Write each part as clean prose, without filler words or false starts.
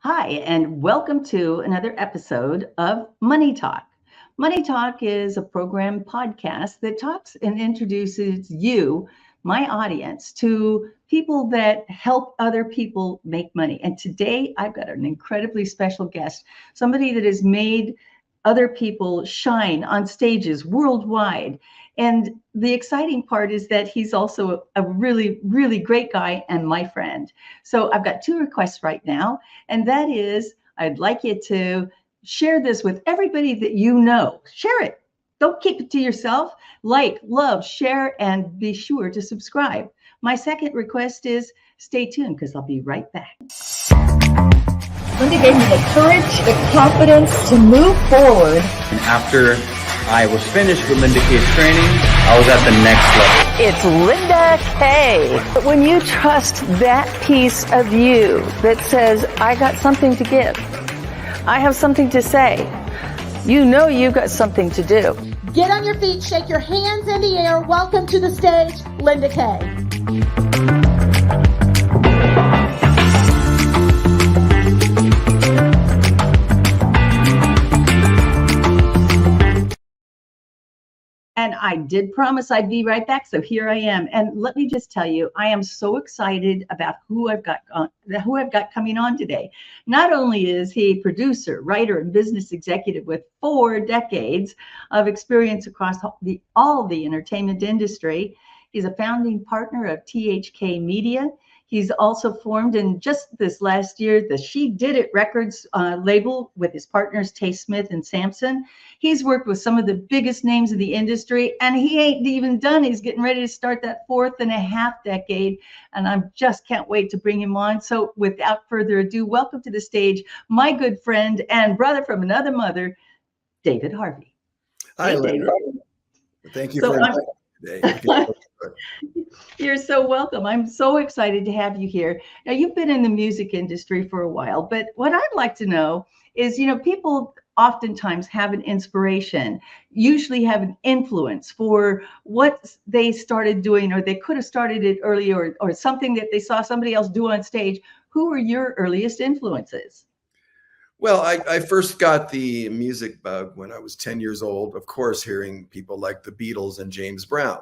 Hi, and welcome to another episode of Money Talk. Money Talk is a program podcast that talks and introduces you, my audience, to people that help other people make money. And today I've got an incredibly special guest, somebody that has made other people shine on stages worldwide. And the exciting part is that he's also a really, really great guy and my friend. So I've got two requests right now. And that is, I'd like you to share this with everybody that you know. Share it. Don't keep it to yourself. Like, love, share, and be sure to subscribe. My second request is stay tuned because I'll be right back. Linda gave me the courage, the confidence to move forward. And after I was finished with Linda K's training, I was at the next level. It's Linda K. When you trust that piece of you that says, I got something to give, I have something to say, you know you've got something to do. Get on your feet, shake your hands in the air. Welcome to the stage, Linda K. And I did promise I'd be right back, so here I am. And let me just tell you, I am so excited about who I've got coming on today. Not only is he a producer, writer, and business executive with 4 decades of experience across all the entertainment industry, he's a founding partner of THK Media. He's also formed in just this last year the She Did It Records label with his partners Tae Smith and Sampson. He's worked with some of the biggest names in the industry, and he ain't even done. He's getting ready to start that 4.5 decade, and I just can't wait to bring him on. So without further ado, welcome to the stage, my good friend and brother from another mother, David Harvey. Hi, Hey, Linda. David. Thank you for inviting me today. You're so welcome. I'm so excited to have you here. Now, you've been in the music industry for a while, but what I'd like to know is, people oftentimes have an inspiration, usually have an influence for what they started doing, or they could have started it earlier, or something that they saw somebody else do on stage. Who were your earliest influences? Well, I first got the music bug when I was 10 years old, of course, hearing people like the Beatles and James Brown,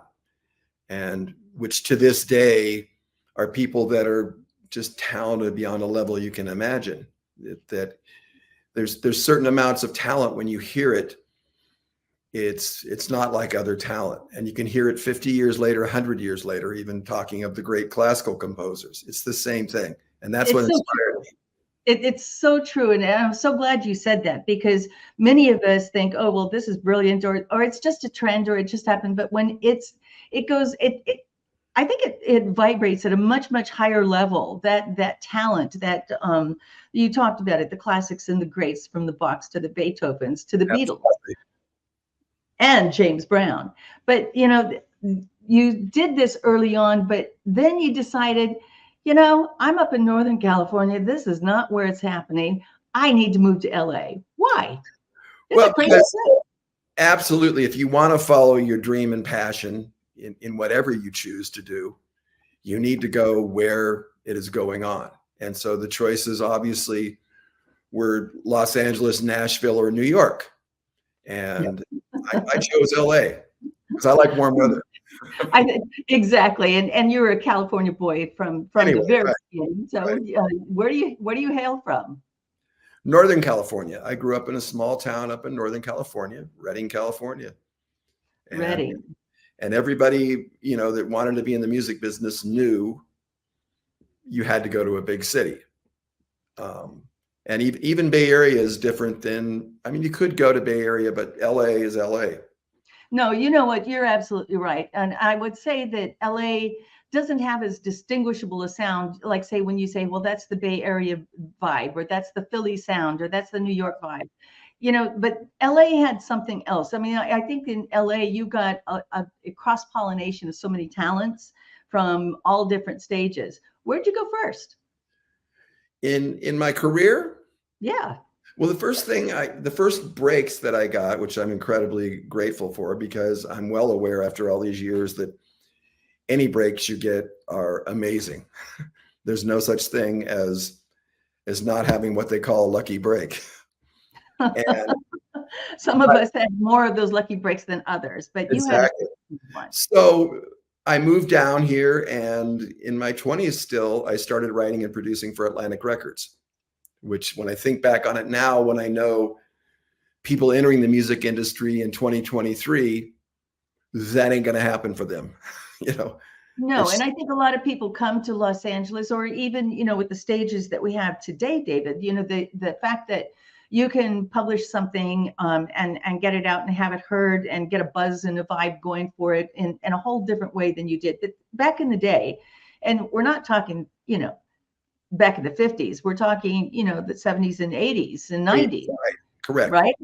and which to this day are people that are just talented beyond a level you can imagine. That there's certain amounts of talent when you hear it, it's not like other talent, and you can hear it 50 years later, 100 years later, even talking of the great classical composers. It's the same thing, and that's what inspired me. It's so true. And I'm so glad you said that, because many of us think, oh, well, this is brilliant, or it's just a trend, or it just happened. But when I think it vibrates at a much, much higher level, that talent that you talked about it, the classics and the greats, from the Bachs to the Beethovens to the Beatles and James Brown. But, you did this early on, but then you decided, I'm up in Northern California. This is not where it's happening. I need to move to LA. Why? Well, absolutely. If you want to follow your dream and passion in whatever you choose to do, you need to go where it is going on. And so the choices obviously were Los Angeles, Nashville, or New York. And I chose LA because I like warm weather. Exactly. And you're a California boy from Anyway, the very right. beginning. So Right. where do you hail from? Northern California. I grew up in a small town up in Northern California, Redding, California. Redding. And everybody, that wanted to be in the music business knew you had to go to a big city. And even Bay Area is different than, you could go to Bay Area, but LA is LA. No, you know what? You're absolutely right. And I would say that LA doesn't have as distinguishable a sound, like, say, when you say, well, that's the Bay Area vibe, or that's the Philly sound, or that's the New York vibe. But LA had something else. I think in LA, you got a cross-pollination of so many talents from all different stages. Where'd you go first? In my career? Yeah. Well, the first breaks that I got, which I'm incredibly grateful for, because I'm well aware after all these years that any breaks you get are amazing. There's no such thing as is not having what they call a lucky break. And some of us had more of those lucky breaks than others, but you exactly. had one. So I moved down here, and in my 20s still, I started writing and producing for Atlantic Records, which when I think back on it now, when I know people entering the music industry in 2023, that ain't going to happen for them, you know. No, and I think a lot of people come to Los Angeles, or even, you know, with the stages that we have today, David, you know, the fact that you can publish something and get it out and have it heard and get a buzz and a vibe going for it in a whole different way than you did back in the day. And we're not talking, you know, back in the 50s. We're talking, you know, the 70s and 80s and 90s. Right. Correct. Right?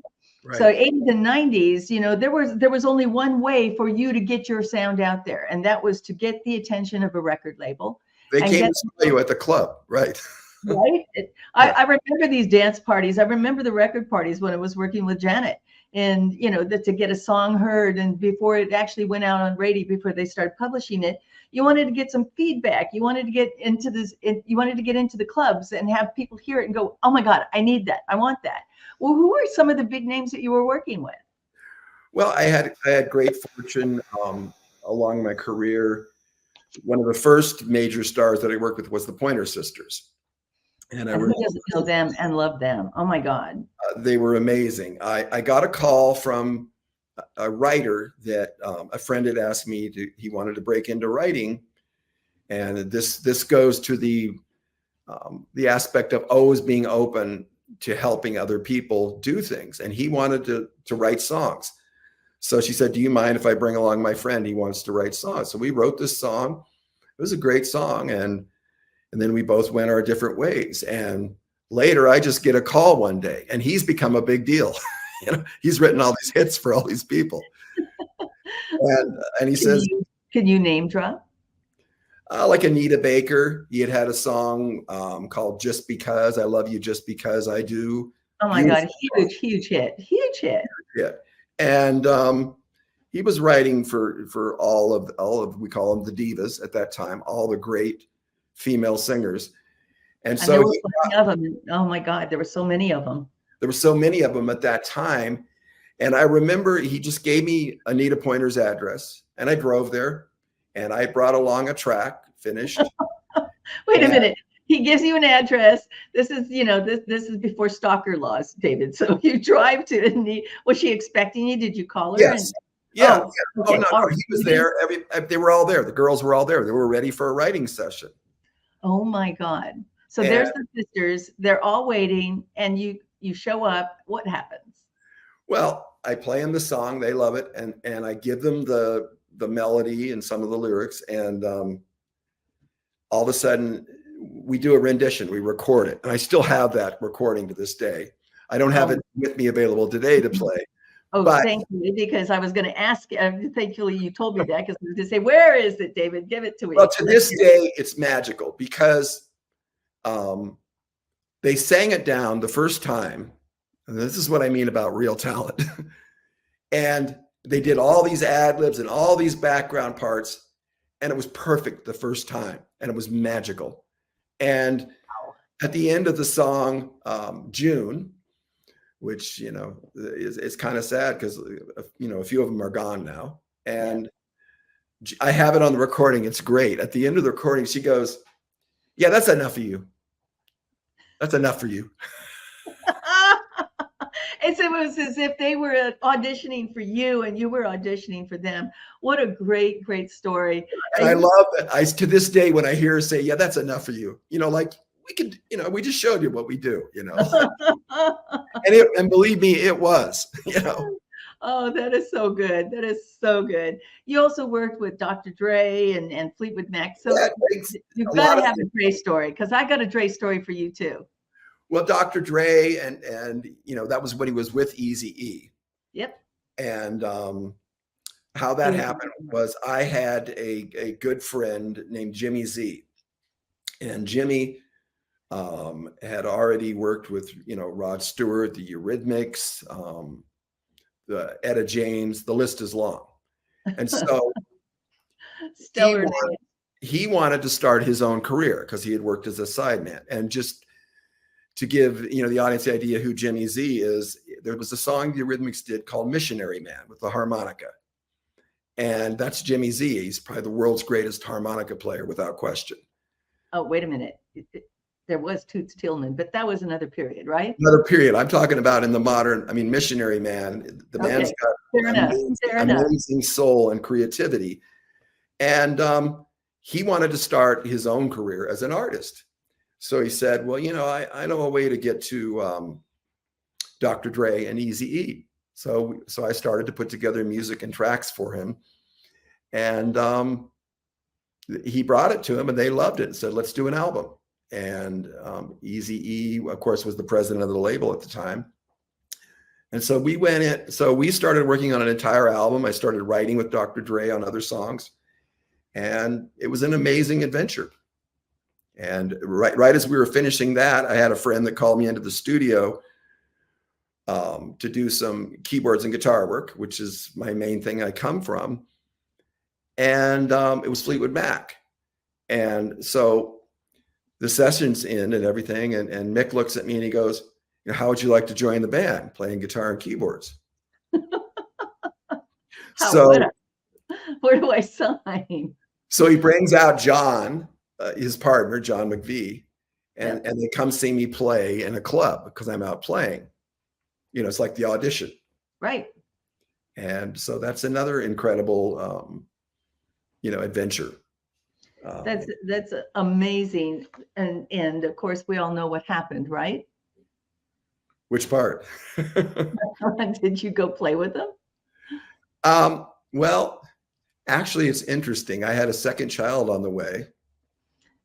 Right. So 80s and 90s, you know, there was only one way for you to get your sound out there, and that was to get the attention of a record label. They came to see you at the club, right? Right. I remember these dance parties. I remember the record parties when I was working with Janet, and, you know, to get a song heard, and before it actually went out on radio, before they started publishing it, you wanted to get some feedback. You wanted to get into you wanted to get into the clubs and have people hear it and go, oh my God, I need that. I want that. Well, who are some of the big names that you were working with? Well, I had great fortune along my career. One of the first major stars that I worked with was the Pointer Sisters. And who doesn't know them and love them? Oh my God. They were amazing. I got a call from a writer that a friend had asked me he wanted to break into writing. And this goes to the aspect of always being open to helping other people do things. And he wanted to write songs. So she said, do you mind if I bring along my friend? He wants to write songs. So we wrote this song. It was a great song. And then we both went our different ways. And later I just get a call one day, and he's become a big deal. You know, he's written all these hits for all these people. And he says, can you name drop? Like Anita Baker, he had a song called "Just Because I Love You, Just Because I Do." Oh my God, huge hit. Yeah, and he was writing for all of we call them the divas at that time, all the great female singers, and so there were so many of them. Oh my God, there were so many of them. There were so many of them at that time, and I remember he just gave me Anita Pointer's address, and I drove there. And I brought along a track, finished. Wait a minute. He gives you an address. This is, you know, this is before stalker laws, David. So you drive to, and was she expecting you? Did you call her? Yes. Yeah. Okay. Oh, no, he was there. They were all there. The girls were all there. They were ready for a writing session. Oh my God. So there's the sisters. They're all waiting, and you show up. What happens? Well, I play them the song. They love it. And I give them the melody and some of the lyrics, and all of a sudden we do a rendition, we record it, and I still have that recording to this day. I don't have it with me available today to play. Oh, thank you, because I was going to ask, thankfully you told me that, because I was going to say, where is it, David? Give it to me. Well, to this day it's magical, because they sang it down the first time, and this is what I mean about real talent. And they did all these ad libs and all these background parts, and it was perfect the first time, and it was magical. And at the end of the song, June, which, you know, is kind of sad because, you know, a few of them are gone now. And I have it on the recording. It's great. At the end of the recording, she goes, yeah, that's enough of you. That's enough for you. It was as if they were auditioning for you and you were auditioning for them. What a great, great story. And I love that. To this day, when I hear her say, yeah, that's enough for you, you know, like we could, you know, we just showed you what we do, you know. and believe me, it was, you know. Oh, that is so good. That is so good. You also worked with Dr. Dre and Fleetwood Mac. So you've got to have a Dre story, because I got a Dre story for you too. Well, Dr. Dre and you know, that was when he was with Eazy-E. Yep. And how that happened was I had a good friend named Jimmy Z, and Jimmy had already worked with, you know, Rod Stewart, the Eurythmics, the Etta James. The list is long, and so he wanted to start his own career because he had worked as a sideman, and just to give the audience the idea who Jimmy Z is, there was a song the Eurythmics did called Missionary Man with the harmonica. And that's Jimmy Z. He's probably the world's greatest harmonica player without question. Oh, wait a minute. There was Toots Tillman, but that was another period, right? Another period. I'm talking about in the modern, Missionary Man. The man's got amazing soul and creativity. And he wanted to start his own career as an artist. So he said, well, I know a way to get to Dr. Dre and Eazy-E. So I started to put together music and tracks for him. And he brought it to him and they loved it and said, let's do an album. And Eazy-E, of course, was the president of the label at the time. And so we went in. So we started working on an entire album. I started writing with Dr. Dre on other songs. And it was an amazing adventure. And right as we were finishing that, I had a friend that called me into the studio to do some keyboards and guitar work, which is my main thing I come from. And it was Fleetwood Mac. And so the session's in and everything. And Mick looks at me and he goes, how would you like to join the band playing guitar and keyboards? Where do I sign? So he brings out John, his partner, John McVie, and they come see me play in a club because I'm out playing. It's like the audition. Right. And so that's another incredible, adventure. That's amazing. And of course, we all know what happened, right? Which part? Did you go play with them? Well, actually, it's interesting. I had a second child on the way.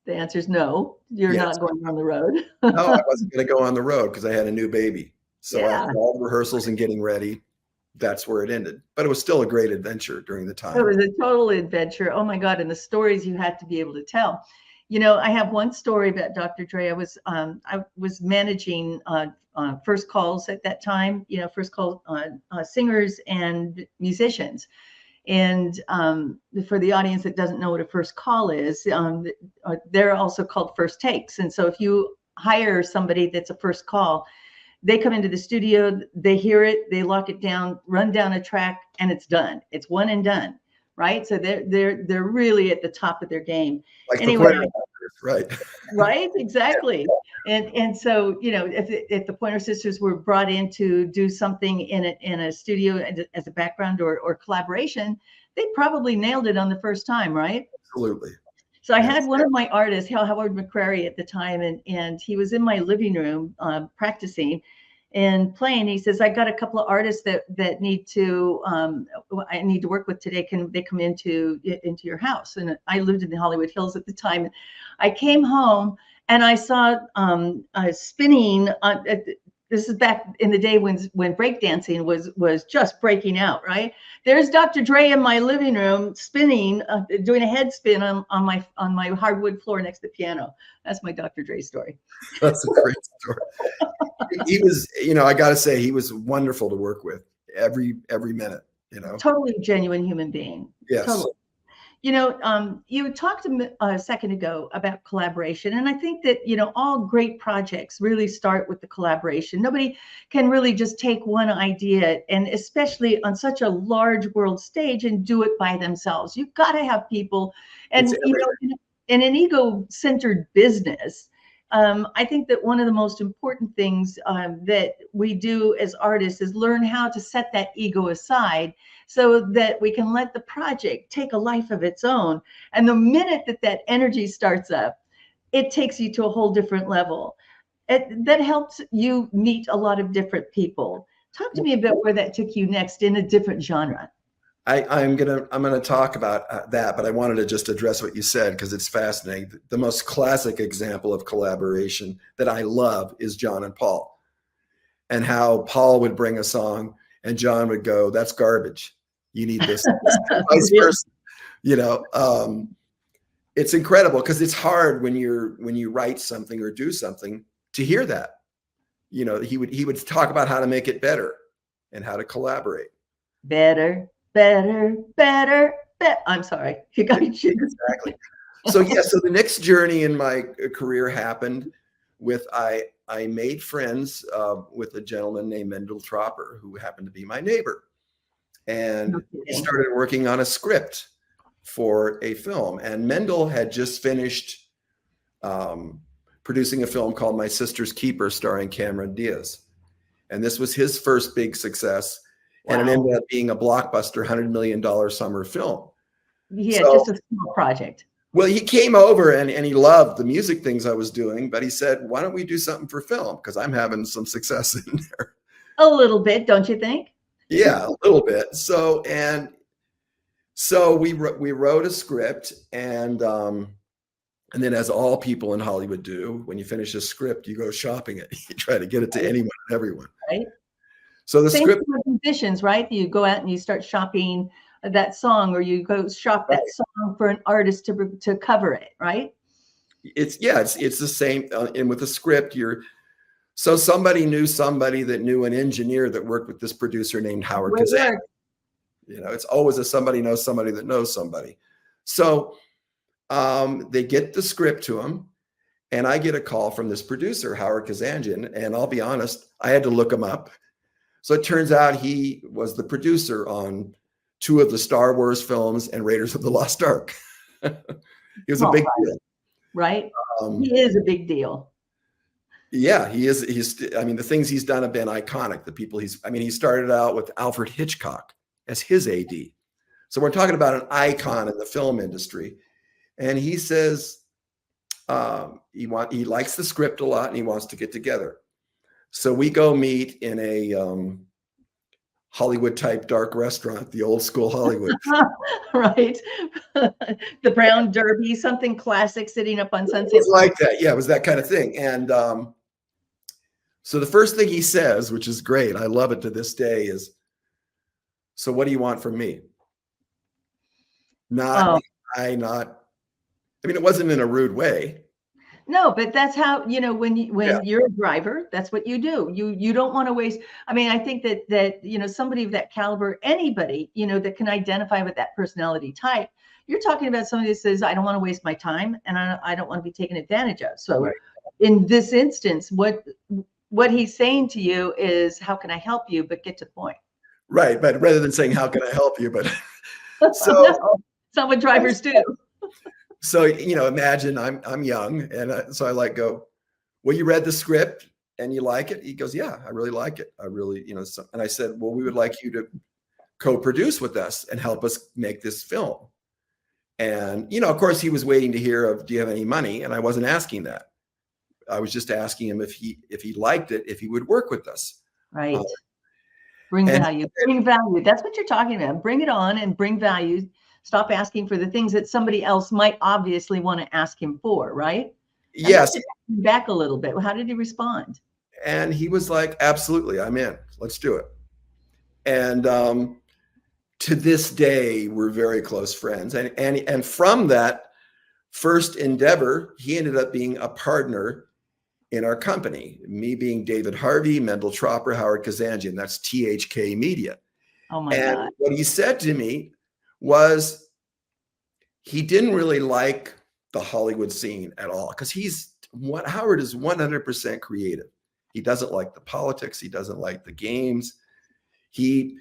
The answer is no. You're not going on the road. No, I wasn't going to go on the road because I had a new baby. So after all the rehearsals and getting ready, that's where it ended. But it was still a great adventure during the time. It was a total adventure. Oh my God. And the stories you had to be able to tell. I have one story about Dr. Dre. I was managing First Calls at that time, First Call singers and musicians. And for the audience that doesn't know what a first call is, they're also called first takes. And so if you hire somebody that's a first call, they come into the studio, they hear it, they lock it down, run down a track, and it's done. It's one and done, right? So they're really at the top of their game. Like anyway, right. Right, exactly. And so, if the Pointer Sisters were brought in to do something in a studio as a background or collaboration, they probably nailed it on the first time, right? Absolutely. So I had one of my artists, Howard McCrary at the time, and he was in my living room practicing and playing. He says, I got a couple of artists that need to, I need to work with today. Can they come into your house? And I lived in the Hollywood Hills at the time. I came home and I saw spinning. This is back in the day when breakdancing was just breaking out, right? There's Dr. Dre in my living room spinning, doing a head spin on my hardwood floor next to the piano. That's my Dr. Dre story. That's a great story. He was, I got to say, he was wonderful to work with every minute. Totally genuine human being. Yes. Totally. You talked a second ago about collaboration, and I think that, all great projects really start with the collaboration. Nobody can really just take one idea, and especially on such a large world stage, and do it by themselves. You've got to have people, and in an ego-centered business, I think that one of the most important things that we do as artists is learn how to set that ego aside so that we can let the project take a life of its own. And the minute that energy starts up, it takes you to a whole different level. That helps you meet a lot of different people. Talk to me about where that took you next in a different genre. I'm gonna talk about that, but I wanted to just address what you said because it's fascinating. The most classic example of collaboration that I love is John and Paul, and how Paul would bring a song and John would go, "That's garbage. You need this." Vice versa. It's incredible because it's hard when you write something or do something to hear that. He would talk about how to make it better and how to collaborate. Better. I'm sorry. You got exactly. So the next journey in my career happened with I I made friends with a gentleman named Mendel Tropper, who happened to be my neighbor. And we started working on a script for a film. And Mendel had just finished producing a film called My Sister's Keeper, starring Cameron Diaz. And this was his first big success. Wow. And it ended up being a blockbuster, $100 million summer film. Yeah, so, just a small project. Well, he came over and he loved the music things I was doing, but he said, why don't we do something for film? Because I'm having some success in there. A little bit, don't you think? Yeah, a little bit. So we wrote a script, and then, as all people in Hollywood do, when you finish a script, you go shopping it. You try to get it to anyone and everyone. Right. So the script with musicians, right? You go out and you start shopping that song, or you go shop that song for an artist to cover it, right? It's the same. And with the script, so somebody knew somebody that knew an engineer that worked with this producer named Howard Kazan. You know, it's always somebody knows somebody that knows somebody. So they get the script to him, and I get a call from this producer, Howard Kazanjian, and I'll be honest, I had to look him up. So it turns out he was the producer on 2 of the Star Wars films and Raiders of the Lost Ark. He was a big deal. Right? He is a big deal. Yeah, he is. I mean, the things he's done have been iconic. He started out with Alfred Hitchcock as his AD. So we're talking about an icon in the film industry. And he says he likes the script a lot and he wants to get together. So we go meet in a Hollywood type dark restaurant, the old school Hollywood. Right. The Brown Derby, something classic sitting up on Sunset. It was like that. Yeah, it was that kind of thing. And so the first thing he says, which is great, I love it to this day, is, so what do you want from me? I mean, it wasn't in a rude way. No, but that's how, when you're a driver, that's what you do. You don't want to waste. I mean, I think that somebody of that caliber, anybody, that can identify with that personality type, you're talking about somebody that says, I don't want to waste my time and I don't want to be taken advantage of. So in this instance, what he's saying to you is, how can I help you? But get to the point. Right. But rather than saying, how can I help you? But so no, it's not what drivers do. So, imagine I'm young. And so I go, well, you read the script and you like it? He goes, yeah, I really like it. I really, and I said, well, we would like you to co-produce with us and help us make this film. And, of course, he was waiting to hear do you have any money? And I wasn't asking that. I was just asking him if he liked it, if he would work with us. Right. Bring value. That's what you're talking about. Bring it on and bring value. Stop asking for the things that somebody else might obviously want to ask him for, right? Yes. Back a little bit. How did he respond? And he was like, absolutely, I'm in. Let's do it. And to this day, we're very close friends. And from that first endeavor, he ended up being a partner in our company, me being David Harvey, Mendel Tropper, Howard Kazanjian. That's THK Media. Oh my God. What he said to me was he didn't really like the Hollywood scene at all, because Howard is 100% creative. He doesn't like the politics. He doesn't like the games. He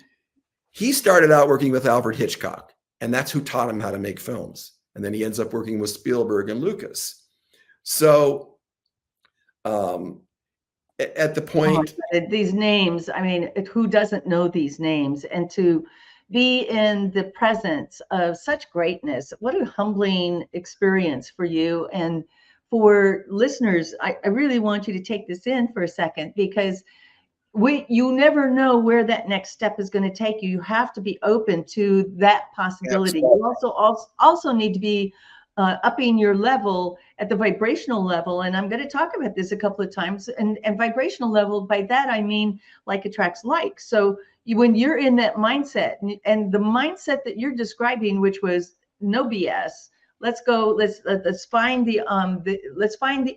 started out working with Alfred Hitchcock, and that's who taught him how to make films. And then he ends up working with Spielberg and Lucas. So at the point, these names, I mean, who doesn't know these names? And to be in the presence of such greatness, what a humbling experience for you. And for listeners, I really want you to take this in for a second, because you never know where that next step is going to take you. You have to be open to that possibility. Absolutely. You also need to be upping your level at the vibrational level. And I'm going to talk about this a couple of times. And vibrational level, by that, I mean like attracts like. So when you're in that mindset, and the mindset that you're describing, which was no BS, let's go, let's find the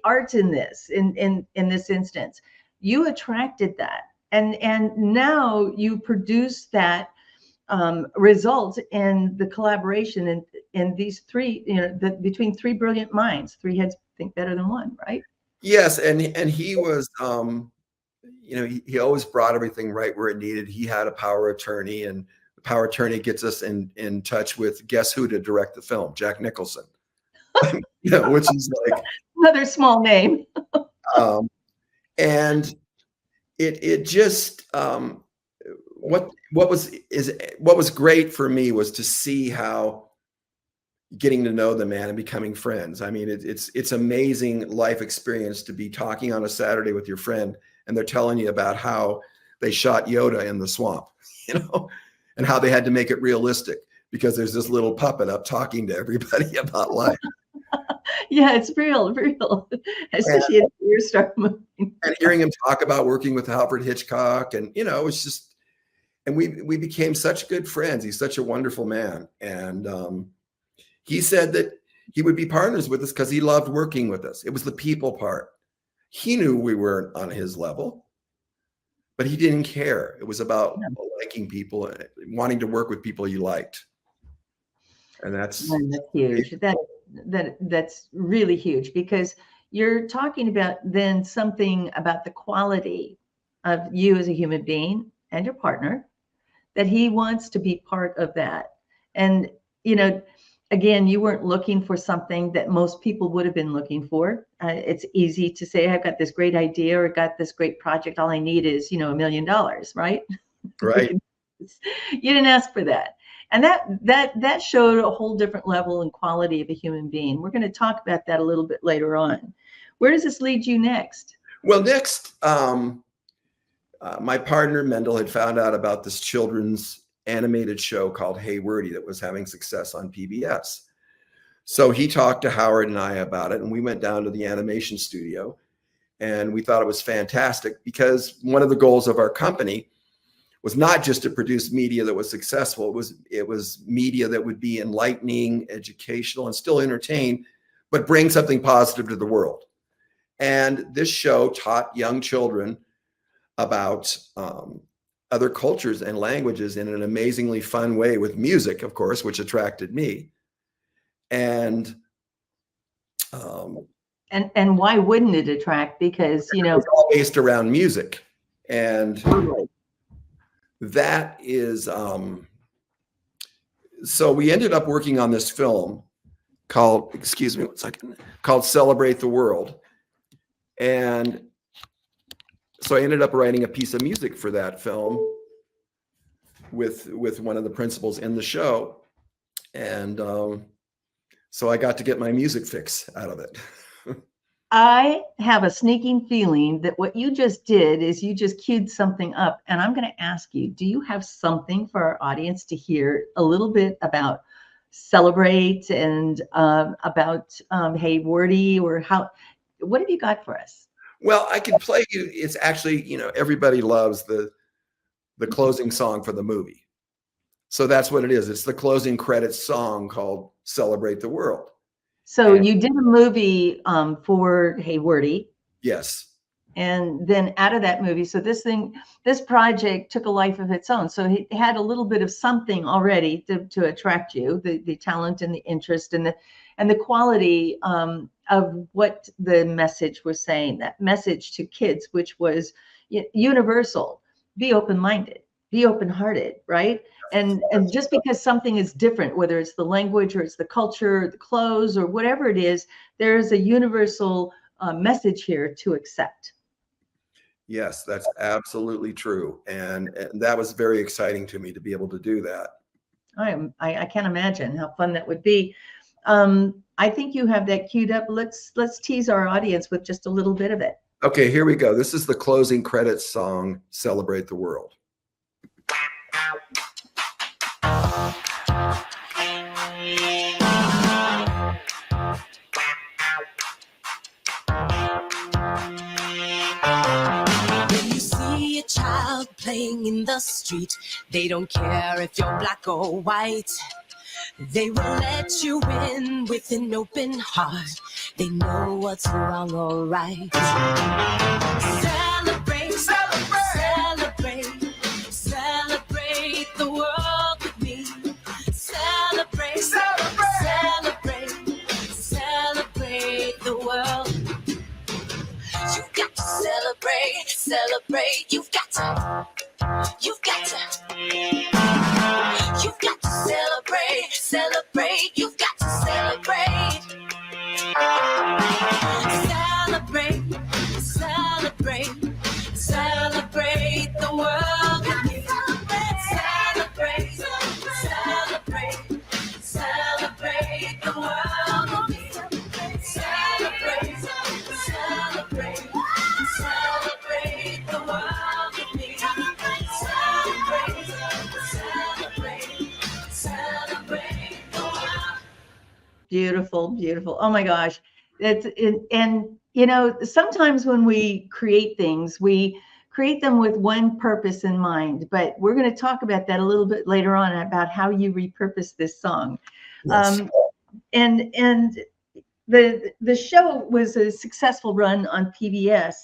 art in this, in this instance, you attracted that. And now you produce that result in the collaboration in these three, between three brilliant minds. Three heads think better than one, right? Yes, and he was, he always brought everything right where it needed. He had a power attorney, and the power attorney gets us in touch with guess who to direct the film, Jack Nicholson. Which is like Another small name. And it just what was great for me was to see how getting to know the man and becoming friends. I mean, it's amazing life experience to be talking on a Saturday with your friend and they're telling you about how they shot Yoda in the swamp, and how they had to make it realistic because there's this little puppet up talking to everybody about life. Yeah, it's real, especially as the years start moving. And hearing him talk about working with Alfred Hitchcock, and it's just, and we became such good friends. He's such a wonderful man, and he said that he would be partners with us because he loved working with us. It was the people part. He knew we weren't on his level, but he didn't care. It was about liking people and wanting to work with people you liked, and that's huge. That's really huge, because you're talking about then something about the quality of you as a human being and your partner, that he wants to be part of that. And, again, you weren't looking for something that most people would have been looking for. It's easy to say, I've got this great idea or got this great project. All I need is, $1 million, right? right. You didn't ask for that. And that showed a whole different level and quality of a human being. We're going to talk about that a little bit later on. Where does this lead you next? Well, next, my partner Mendel had found out about this children's animated show called Hey Wordy that was having success on PBS. So he talked to Howard and I about it, and we went down to the animation studio, and we thought it was fantastic because one of the goals of our company was not just to produce media that was successful. It was media that would be enlightening, educational, and still entertain, but bring something positive to the world. And this show taught young children about other cultures and languages in an amazingly fun way, with music, of course, which attracted me. And why wouldn't it attract? Because it was all based around music, and that is so we ended up working on this film called Celebrate the World. And so I ended up writing a piece of music for that film with one of the principals in the show. And so I got to get my music fix out of it. I have a sneaking feeling that what you just did is you just queued something up. And I'm going to ask you, do you have something for our audience to hear a little bit about Celebrate and about Hey Wordy, or what have you got for us? Well, I can play you. It's actually, everybody loves the closing song for the movie. So that's what it is. It's the closing credits song called Celebrate the World. So you did a movie for Hey Wordy. Yes. And then out of that movie, so this project took a life of its own. So it had a little bit of something already to attract you, the talent and the interest and the quality of what the message was saying, that message to kids, which was universal. Be open-minded, be open-hearted, right? And just because something is different, whether it's the language or it's the culture, or the clothes, or whatever it is, there is a universal message here to accept. Yes, that's absolutely true. And that was very exciting to me to be able to do that. I can't imagine how fun that would be. I think you have that queued up. Let's tease our audience with just a little bit of it. Okay, here we go. This is the closing credits song, Celebrate the World. Playing in the street, they don't care if you're black or white. They will let you in with an open heart. They know what's wrong or right. Celebrate, celebrate, celebrate, celebrate the world with me. Celebrate, celebrate, celebrate, celebrate the world. celebrate. You've got to celebrate, celebrate. You've got to celebrate. Celebrate, celebrate, celebrate the world with me. Celebrate, celebrate, celebrate the world with me. Celebrate, celebrate, celebrate the world with me. Celebrate, celebrate, celebrate the world. Beautiful, beautiful. Oh my gosh. And you know, sometimes when we create things, we create them with one purpose in mind, but we're going to talk about that a little bit later on about how you repurpose this song. Yes. And the show was a successful run on PBS.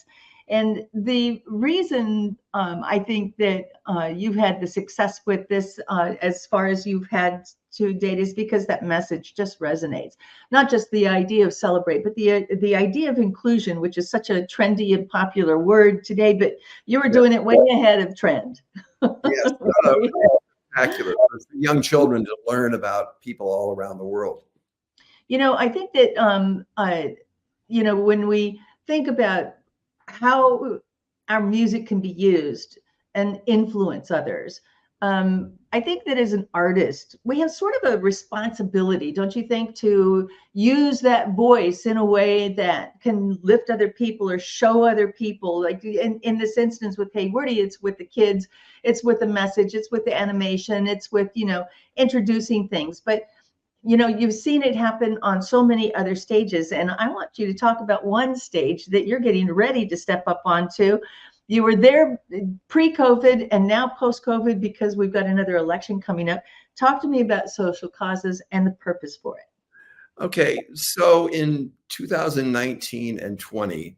And the reason I think that you've had the success with this as far as you've had to date is because that message just resonates. Not just the idea of celebrate, but the idea of inclusion, which is such a trendy and popular word today, but you were doing it way ahead of trend. Yes, spectacular for young children to learn about people all around the world. You know, I think that, you know, when we think about how our music can be used and influence others, I think that as an artist, we have sort of a responsibility, don't you think, to use that voice in a way that can lift other people or show other people. Like in this instance with Hey Wordy, it's with the kids, it's with the message, it's with the animation, it's with, you know, introducing things. But you know, you've seen it happen on so many other stages. And I want you to talk about one stage that you're getting ready to step up onto. You were there pre-COVID and now post-COVID because we've got another election coming up. Talk to me about social causes and the purpose for it. Okay, so in 2019 and 20,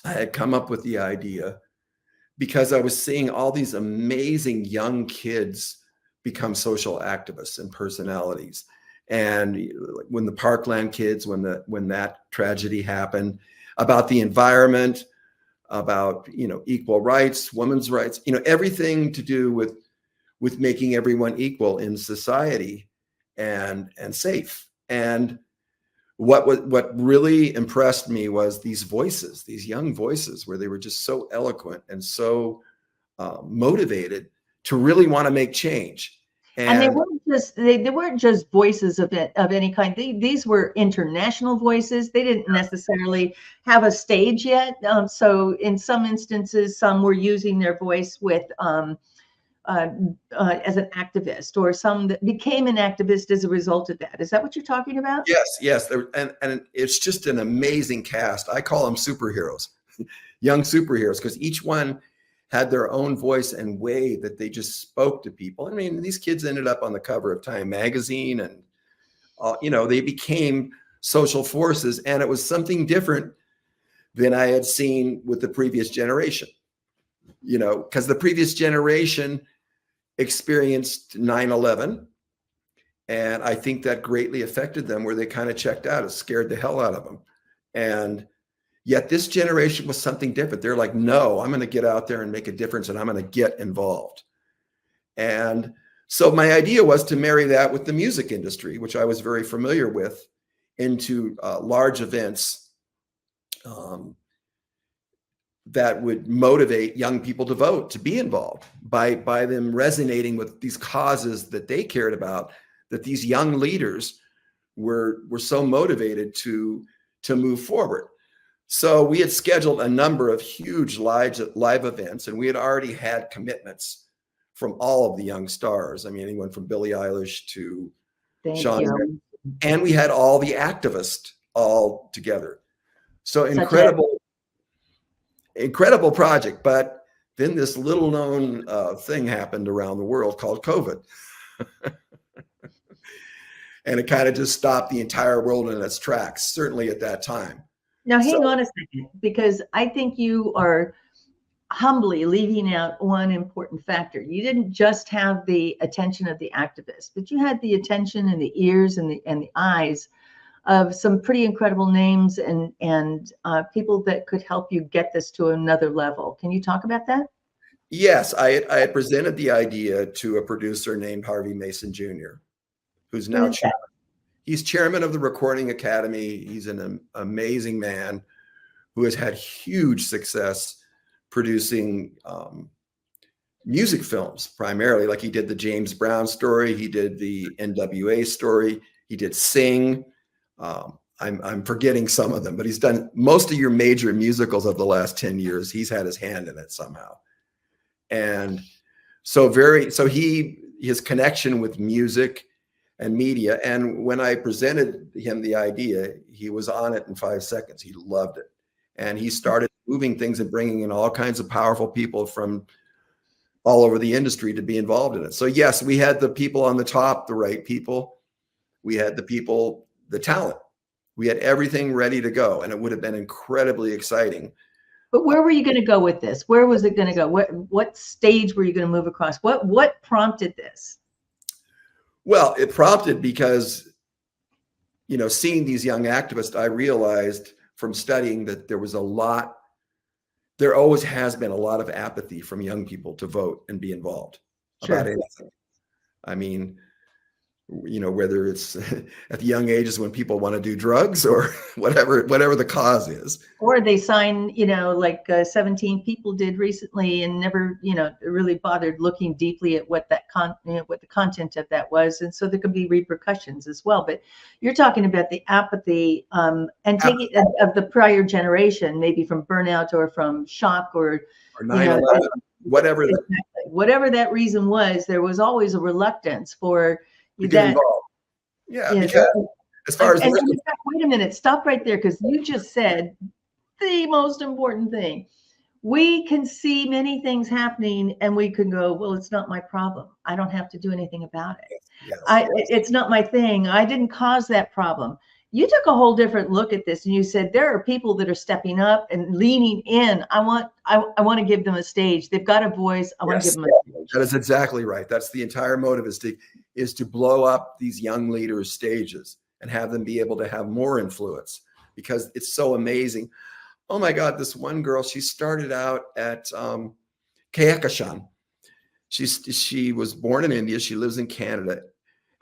I had come up with the idea because I was seeing all these amazing young kids become social activists and personalities. And when the Parkland kids, when that tragedy happened, about the environment, about, you know, equal rights, women's rights, you know, everything to do with making everyone equal in society and safe. And what really impressed me was these voices, these young voices, where they were just so eloquent and so motivated to really want to make change. And they weren't just voices of any kind. These were international voices. They didn't necessarily have a stage yet. So in some instances, some were using their voice with as an activist, or some that became an activist as a result of that. Is that what you're talking about? Yes. And it's just an amazing cast. I call them superheroes, young superheroes, because each one had their own voice and way that they just spoke to people. I mean, these kids ended up on the cover of Time magazine, and you know, they became social forces, and it was something different than I had seen with the previous generation. You know, because the previous generation experienced 9/11, and I think that greatly affected them, where they kind of checked out. It scared the hell out of them. And yet this generation was something different. They're like, no, I'm going to get out there and make a difference, and I'm going to get involved. And so my idea was to marry that with the music industry, which I was very familiar with, into large events that would motivate young people to vote, to be involved, by them resonating with these causes that they cared about, that these young leaders were so motivated to move forward. So we had scheduled a number of huge live events, and we had already had commitments from all of the young stars. I mean, anyone from Billie Eilish to Sean, and we had all the activists all together. So incredible project. But then this little known thing happened around the world called COVID. And it kind of just stopped the entire world in its tracks, certainly at that time. Now, hang on a second, because I think you are humbly leaving out one important factor. You didn't just have the attention of the activists, but you had the attention and the ears and the eyes of some pretty incredible names and people that could help you get this to another level. Can you talk about that? Yes, I had presented the idea to a producer named Harvey Mason Jr., who's now chairman. He's chairman of the Recording Academy. He's an amazing man who has had huge success producing music films, primarily. Like he did the James Brown story, he did the NWA story, he did Sing. I'm forgetting some of them, but he's done most of your major musicals of the last 10 years. He's had his hand in it somehow. And so his connection with music and media. And when I presented him the idea, he was on it in 5 seconds. He loved it. And he started moving things and bringing in all kinds of powerful people from all over the industry to be involved in it. So yes, we had the people on the top, the right people. We had the people, the talent. We had everything ready to go, and it would have been incredibly exciting. But where were you going to go with this? Where was it going to go? What stage were you going to move across? What prompted this? Well, it prompted because, seeing these young activists, I realized from studying that there always has been a lot of apathy from young people to vote and be involved about anything. I mean, whether it's at the young ages when people want to do drugs or whatever the cause is. Or they sign, like 17 people did recently and never, really bothered looking deeply at what that what the content of that was. And so there could be repercussions as well. But you're talking about the apathy and taking of the prior generation, maybe from burnout or from shock or 9/11, whatever. Whatever that reason was, there was always a reluctance for get involved. Yeah, because as far as in fact, wait a minute, stop right there, because you just said the most important thing. We can see many things happening and we can go, well, it's not my problem. I don't have to do anything about it. Yes. It's not my thing. I didn't cause that problem. You took a whole different look at this and you said there are people that are stepping up and leaning in. I want to give them a stage. They've got a voice. I want to give them a stage. That is exactly right. That's the entire motive, is to blow up these young leaders' stages and have them be able to have more influence, because it's so amazing. Oh my God, this one girl, she started out at Kayakashan. She was born in India. She lives in Canada.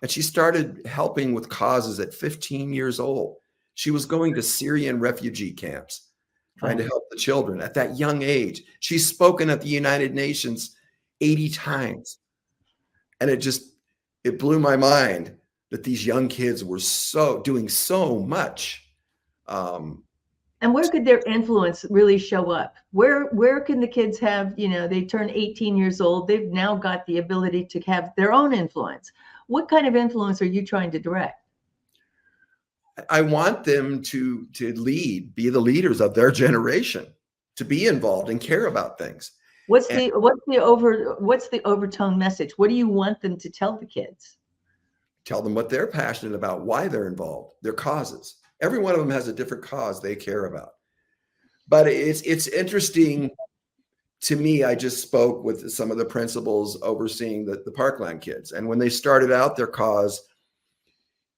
And she started helping with causes at 15 years old. She was going to Syrian refugee camps, trying to help the children at that young age. She's spoken at the United Nations 80 times. And it blew my mind that these young kids were doing so much. And where could their influence really show up? Where can the kids have, they turn 18 years old, they've now got the ability to have their own influence. What kind of influence are you trying to direct? I want them to lead, be the leaders of their generation, to be involved and care about things. What's the overtone message? What do you want them to tell the kids? Tell them what they're passionate about, why they're involved, their causes. Every one of them has a different cause they care about. But it's interesting to me. I just spoke with some of the principals overseeing the Parkland kids. And when they started out their cause,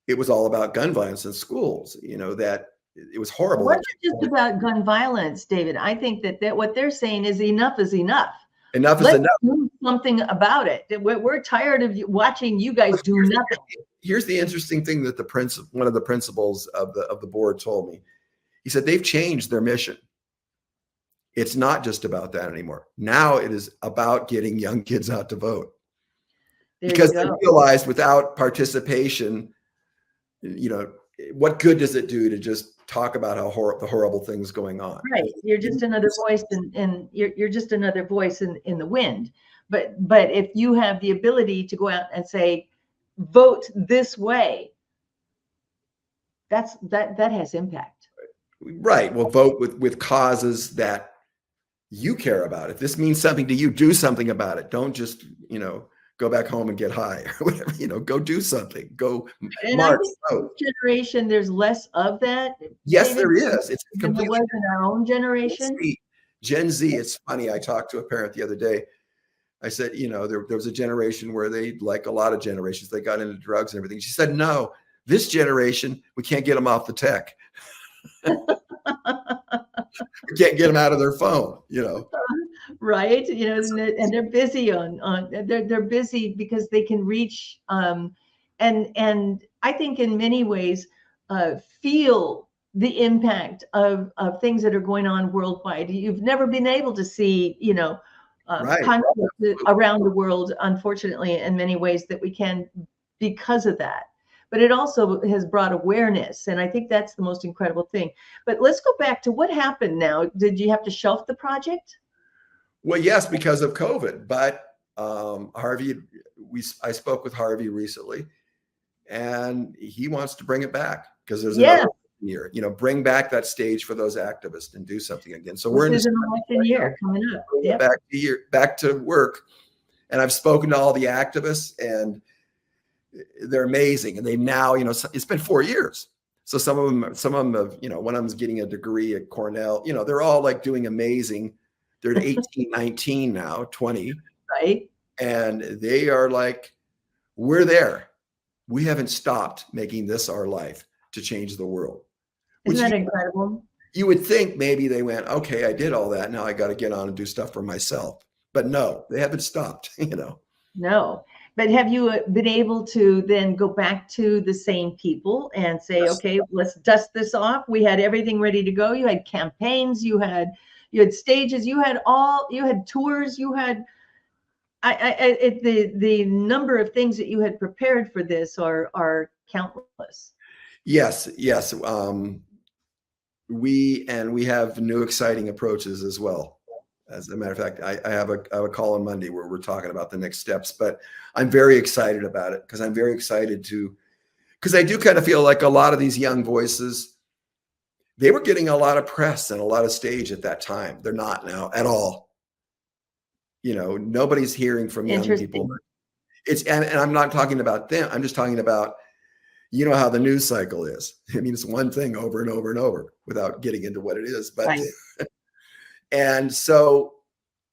it was all about gun violence in schools, that it was horrible. It wasn't just about gun violence, David. I think that what they're saying is enough is enough. Enough is enough. Let's do something about it. We're tired of watching you guys do nothing. Here's the interesting thing that one of the principals of the board told me. He said they've changed their mission. It's not just about that anymore. Now it is about getting young kids out to vote. Because they realized without participation, what good does it do to just talk about the horrible things going on? Right. You're just another voice and you're just another voice in the wind. But if you have the ability to go out and say, vote this way, that has impact. Right. Well, vote with causes that you care about. If this means something to you, do something about it. Don't just, go back home and get high or whatever, go do something, go march. Generation, there's less of that. Yes, David, there is. It's completely was in our own generation. Gen Z, it's funny. I talked to a parent the other day. I said, there was a generation where they, like a lot of generations, they got into drugs and everything. She said, no, This generation, we can't get them off the tech. We can't get them out of their phone, Right. And they're busy they're busy because they can reach, and I think in many ways, feel the impact of things that are going on worldwide. You've never been able to see, Right. conflict around the world, unfortunately, in many ways that we can because of that. But it also has brought awareness. And I think that's the most incredible thing. But let's go back to what happened now. Did you have to shelf the project? Well, yes, because of COVID. But Harvey, I spoke with Harvey recently, and he wants to bring it back because there's another year, bring back that stage for those activists and do something again. So we're in an election year coming up. Yep. Back to work. And I've spoken to all the activists, and they're amazing. And they now, it's been 4 years. So some of them have, one of them's getting a degree at Cornell, they're all like doing amazing. They're 18, 19 now, 20. Right. And they are like, we're there. We haven't stopped making this our life to change the world. Isn't that incredible? You would think maybe they went, okay, I did all that. Now I got to get on and do stuff for myself. But no, they haven't stopped, No. But have you been able to then go back to the same people and say, okay, let's dust this off? We had everything ready to go. You had campaigns, you had stages, you had tours, you had the number of things that you had prepared for this are countless. Yes. We have new exciting approaches as well. As a matter of fact, I have a call on Monday where we're talking about the next steps, but I'm very excited about it because I'm very excited because I do kind of feel like a lot of these young voices, they were getting a lot of press and a lot of stage at that time. They're not now at all. Nobody's hearing from young people. And I'm not talking about them. I'm just talking about, how the news cycle is. I mean, it's one thing over and over and over without getting into what it is, but right. And so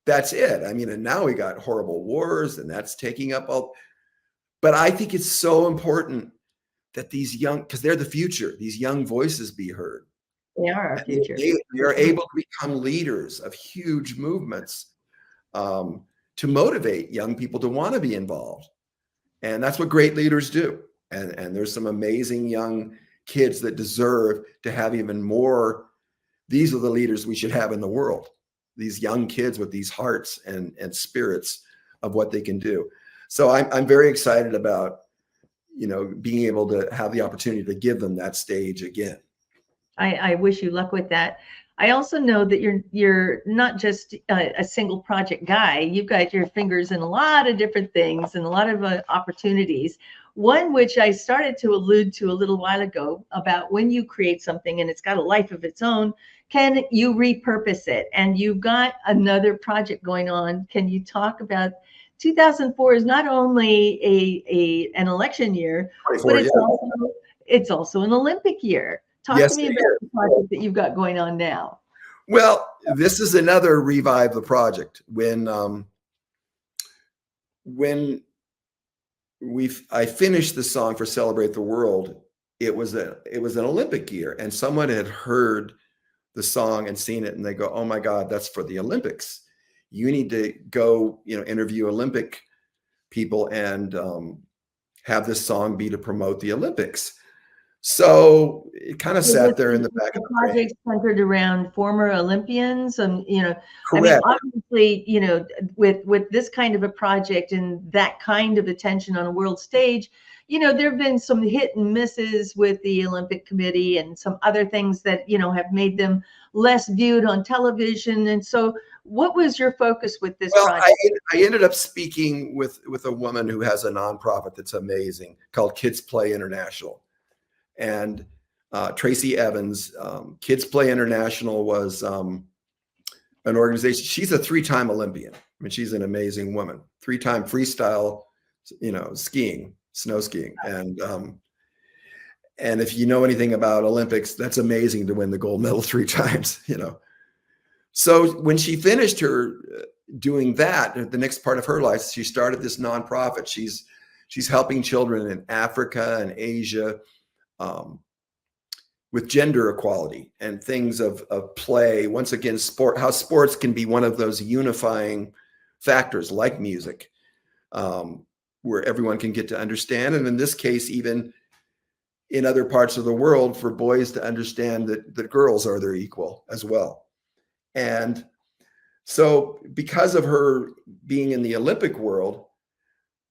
that's it. I mean, and now we got horrible wars, and that's taking up all. But I think it's so important that these because they're the future, these young voices be heard. They are our future. They are able to become leaders of huge movements to motivate young people to want to be involved. And that's what great leaders do. And there's some amazing young kids that deserve to have even more. These are the leaders we should have in the world. These young kids with these hearts and spirits of what they can do. So I'm very excited about, being able to have the opportunity to give them that stage again. I wish you luck with that. I also know that you're not just a single project guy. You've got your fingers in a lot of different things and a lot of opportunities. One which I started to allude to a little while ago about when you create something and it's got a life of its own, can you repurpose it? And you've got another project going on. Can you talk about 2004 is not only an election year, but it's also an Olympic year. Talk to me about the project that you've got going on now. Well, this is another revive the project. When I finished the song for Celebrate the World, it was an Olympic year, and someone had heard the song and seen it, and they go, "Oh my God, that's for the Olympics. You need to go, interview Olympic people and have this song be to promote the Olympics." So it kind of sat there in the back of the project centered around former Olympians, and Correct. I mean, obviously, with this kind of a project and that kind of attention on a world stage, there have been some hit and misses with the Olympic Committee and some other things that have made them less viewed on television. And so, what was your focus with this project? I ended up speaking with a woman who has a nonprofit that's amazing called Kids Play International. And Tracy Evans, Kids Play International was an organization. She's a 3-time Olympian. I mean, she's an amazing woman. 3-time freestyle, skiing, snow skiing. And if you know anything about Olympics, that's amazing to win the gold medal 3 times, So when she finished her doing that, the next part of her life, she started this nonprofit. She's helping children in Africa and Asia with gender equality and things of play. Once again, how sports can be one of those unifying factors like music, where everyone can get to understand. And in this case, even in other parts of the world, for boys to understand that girls are their equal as well. And so because of her being in the Olympic world,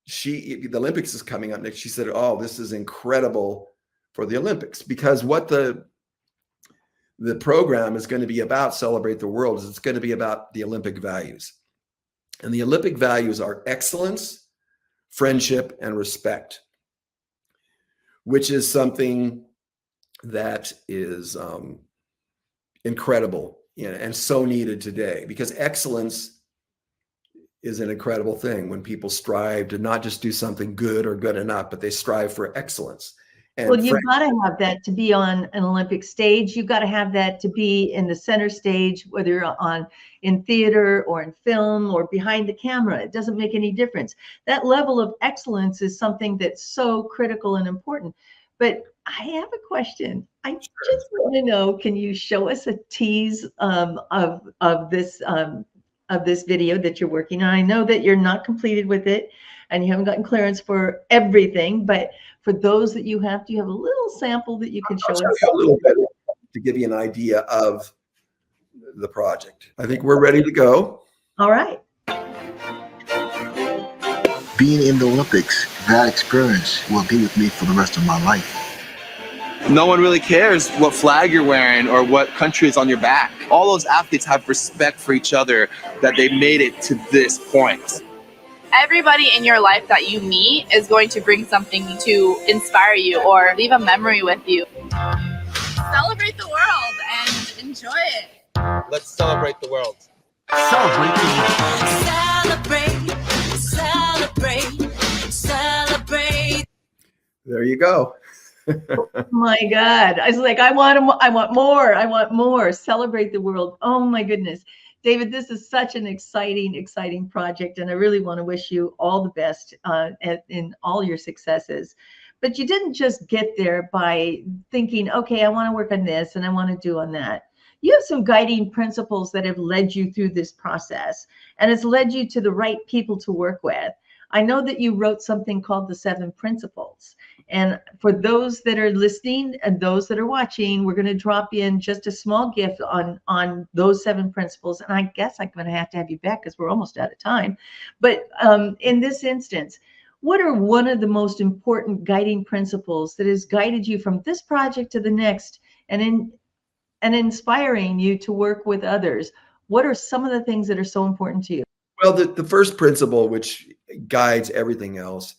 the Olympics is coming up next. She said, oh, this is incredible for the Olympics, because what the program is going to be about, Celebrate the World, is it's going to be about the Olympic values. And the Olympic values are excellence, friendship, and respect, which is something that is incredible, and so needed today, because excellence is an incredible thing when people strive to not just do something good or good enough, but they strive for excellence. And well, you've got to have that to be on an Olympic stage. You've got to have that to be in the center stage, whether you're in theater or in film or behind the camera. It doesn't make any difference. That level of excellence is something that's so critical and important. But I have a question. I just want to know, can you show us a tease of this video that you're working on? I know that you're not completed with it and you haven't gotten clearance for everything, but for those that you have, do you have a little sample that you can show us? A little bit to give you an idea of the project. I think we're ready to go. All right. Being in the Olympics, that experience will be with me for the rest of my life. No one really cares what flag you're wearing or what country is on your back. All those athletes have respect for each other, that they made it to this point. Everybody in your life that you meet is going to bring something to inspire you or leave a memory with you. Celebrate the world and enjoy it. Let's celebrate the world. Celebrate the Celebrate, celebrate, celebrate. There you go. Oh my God. I was like, I want more. Celebrate the world. Oh my goodness. David, this is such an exciting project, and I really want to wish you all the best in all your successes. But you didn't just get there by thinking, okay, I want to work on this and I want to do on that. You have some guiding principles that have led you through this process, and it's led you to the right people to work with. I know that you wrote something called the 7 Principles. And for those that are listening and those that are watching, we're going to drop in just a small gift on those 7 principles. And I guess I'm going to have you back because we're almost out of time. But in this instance, what are one of the most important guiding principles that has guided you from this project to the next and inspiring you to work with others? What are some of the things that are so important to you? Well, the first principle, which guides everything else,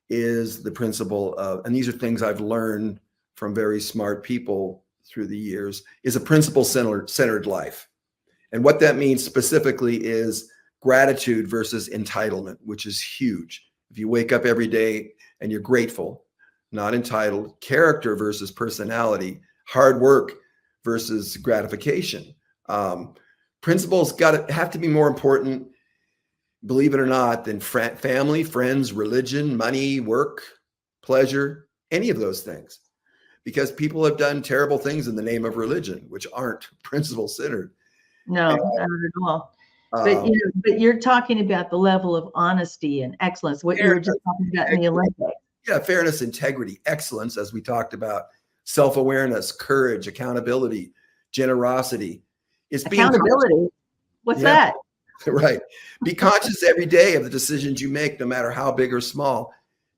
is the principle of, and these are things I've learned from very smart people through the years, is a principle-centered life. And what that means specifically is gratitude versus entitlement, which is huge. If you wake up every day and you're grateful, not entitled, character versus personality, hard work versus gratification. Principles have to be more important, believe it or not, than family, friends, religion, money, work, pleasure, any of those things. Because people have done terrible things in the name of religion, which aren't principle-centered. No, not at all. But you're talking about the level of honesty and excellence, what you were just talking about in the Olympics. Yeah, fairness, integrity, excellence, as we talked about, self-awareness, courage, accountability, generosity. Accountability? What's that? Right. Be conscious every day of the decisions you make, no matter how big or small.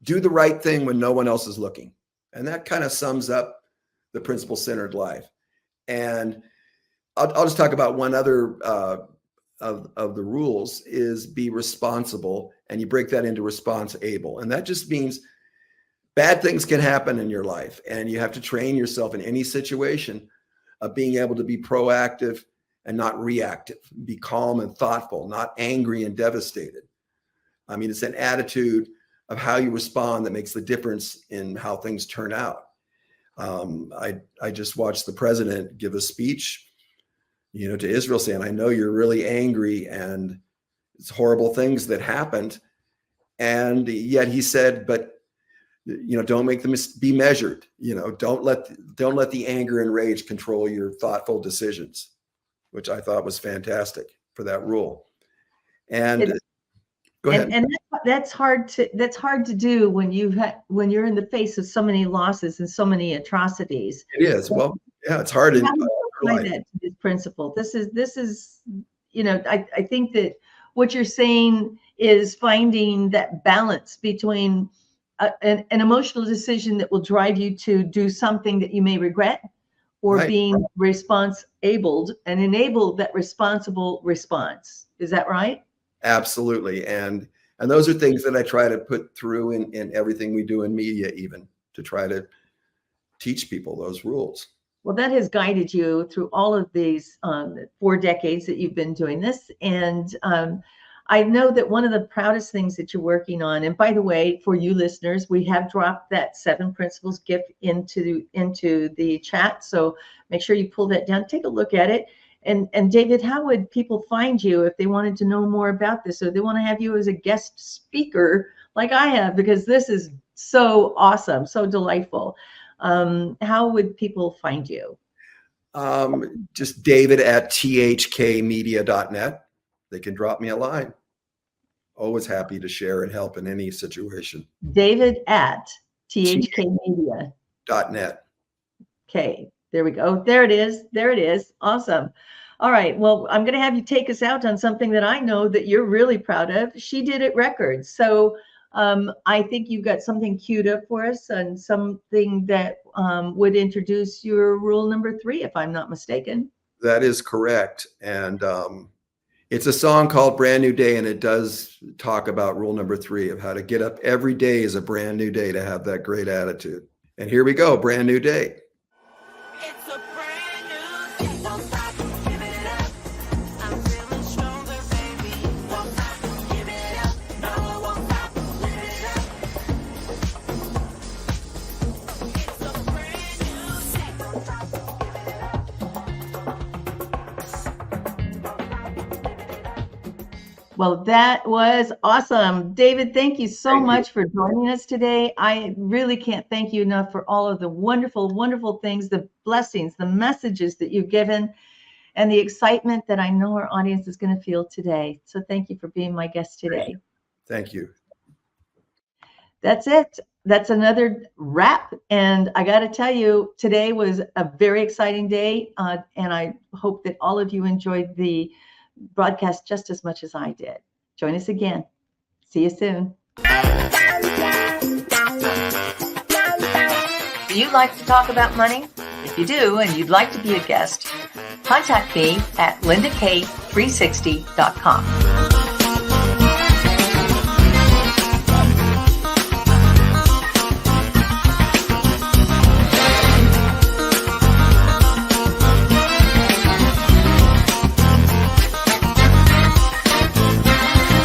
Do the right thing when no one else is looking. And that kind of sums up the principle-centered life. And I'll just talk about one other of the rules is be responsible, and you break that into response-able. And that just means bad things can happen in your life, and you have to train yourself in any situation of being able to be proactive and not reactive, be calm and thoughtful, not angry and devastated. I mean, it's an attitude of how you respond that makes the difference in how things turn out. I just watched the president give a speech, to Israel saying, I know you're really angry and it's horrible things that happened. And yet he said, but don't make them be measured. Don't let the anger and rage control your thoughtful decisions, which I thought was fantastic for that rule. And go ahead. And that's hard to do when you're in the face of so many losses and so many atrocities. It is. Well, yeah, it's hard. How do you apply that to this principle? This is I think that what you're saying is finding that balance between an emotional decision that will drive you to do something that you may regret, or Right. being enabled that responsible response. Is that right? Absolutely. And those are things that I try to put through in everything we do in media, even to try to teach people those rules. Well, that has guided you through all of these 4 decades that you've been doing this. And I know that one of the proudest things that you're working on, and by the way, for you listeners, we have dropped that 7 principles gift into the chat. So make sure you pull that down, take a look at it. And David, how would people find you if they wanted to know more about this, or they want to have you as a guest speaker like I have, because this is so awesome, so delightful. How would people find you? Just David at thkmedia.net. They can drop me a line. Always happy to share and help in any situation. David at thkmedia.net. Okay, there we go. There it is. There it is. Awesome. All right. Well, I'm going to have you take us out on something that I know that you're really proud of. She Did It Records. So I think you've got something queued up for us, and something that would introduce your rule number 3, if I'm not mistaken. That is correct. And it's a song called Brand New Day, and it does talk about rule number 3 of how to get up every day is a brand new day to have that great attitude. And here we go, brand new day. It's a brand new day. Don't stop, give it up. I'm feeling stronger, baby. Don't stop, give it up. No, I won't stop, live it up. It's a brand new day. Don't stop, give it up. Well, that was awesome. David, thank you so much for joining us today. I really can't thank you enough for all of the wonderful, wonderful things, the blessings, the messages that you've given, and the excitement that I know our audience is going to feel today. So thank you for being my guest today. Thank you. That's it. That's another wrap. And I got to tell you, today was a very exciting day. And I hope that all of you enjoyed the broadcast just as much as I did. Join us again. See you soon. Do you like to talk about money? If you do and you'd like to be a guest, contact me at lindak360.com.